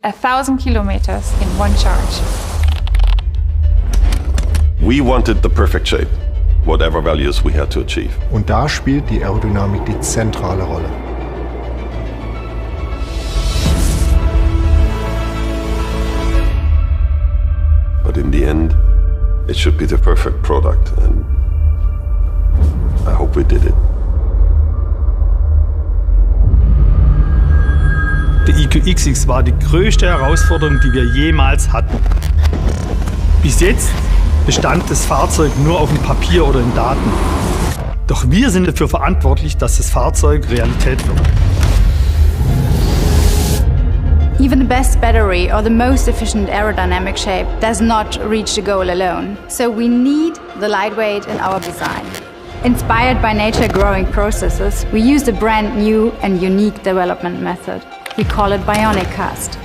1,000 kilometers in one charge. We wanted the perfect shape, whatever values we had to achieve. Und da spielt die Aerodynamik die zentrale Rolle. But in the end, it should be the perfect product, and I hope we did it. Der EQXX war die größte Herausforderung, die wir jemals hatten. Bis jetzt bestand das Fahrzeug nur auf dem Papier oder in Daten. Doch wir sind dafür verantwortlich, dass das Fahrzeug Realität wird. Even the best battery or the most efficient aerodynamic shape does not reach the goal alone. So we need the lightweight in our design. Inspired by nature-growing processes, we used a brand new and unique development method. We call it bionic cast.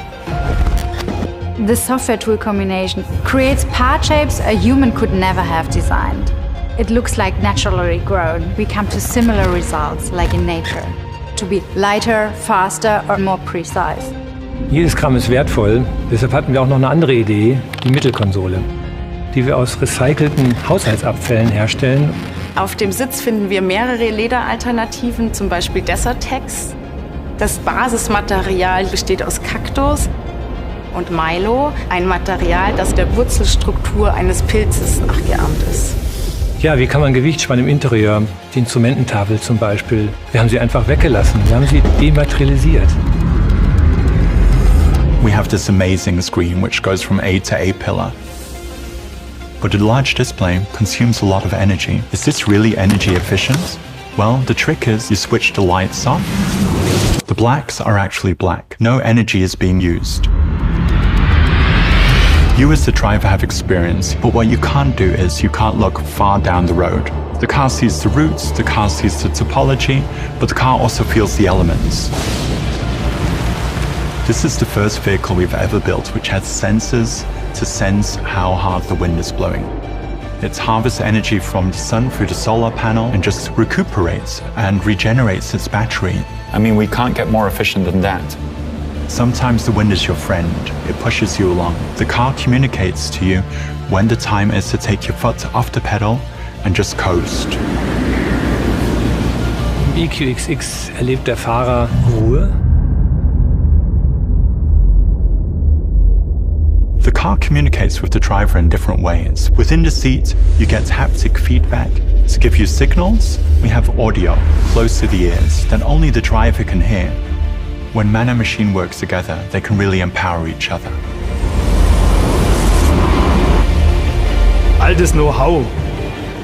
This software tool combination creates part shapes a human could never have designed. It looks like naturally grown. We come to similar results like in nature. To be lighter, faster or more precise. Jedes Gramm ist wertvoll, deshalb hatten wir auch noch eine andere Idee, die Mittelkonsole, die wir aus recycelten Haushaltsabfällen herstellen. Auf dem Sitz finden wir mehrere Lederalternativen, zum Beispiel Desertex. Das Basismaterial besteht aus Kaktus und Milo, ein Material, das der Wurzelstruktur eines Pilzes nachgeahmt ist. Ja, wie kann man Gewicht sparen im Interieur? Die Instrumententafel zum Beispiel. Wir haben sie einfach weggelassen, wir haben sie dematerialisiert. We have this amazing screen which goes from A to A pillar. But a large display consumes a lot of energy. Is this really energy efficient? Well, the trick is you switch the lights off. The blacks are actually black. No energy is being used. You as the driver have experience, but what you can't do is you can't look far down the road. The car sees the routes, the car sees the topology, but the car also feels the elements. This is the first vehicle we've ever built which has sensors to sense how hard the wind is blowing. It harvests energy from the sun through the solar panel and just recuperates and regenerates its battery. I mean, we can't get more efficient than that. Sometimes the wind is your friend. It pushes you along. The car communicates to you when the time is to take your foot off the pedal and just coast. Im EQXX erlebt der Fahrer Ruhe. The car communicates with the driver in different ways. Within the seat, you get haptic feedback. To give you signals, we have audio close to the ears that only the driver can hear. When man and machine work together, they can really empower each other. All das Know-how,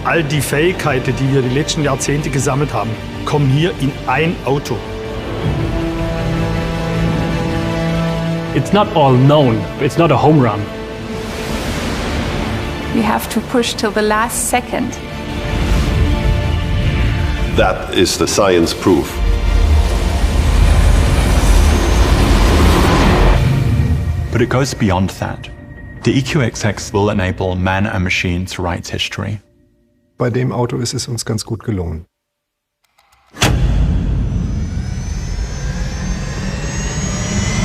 all die Fähigkeiten, die wir die letzten Jahrzehnte gesammelt haben, kommen hier in ein Auto. It's not all known. It's not a home run. We have to push till the last second. That is the science proof. But it goes beyond that. The EQXX will enable man and machine to write history. Bei dem Auto ist es uns ganz gut gelungen.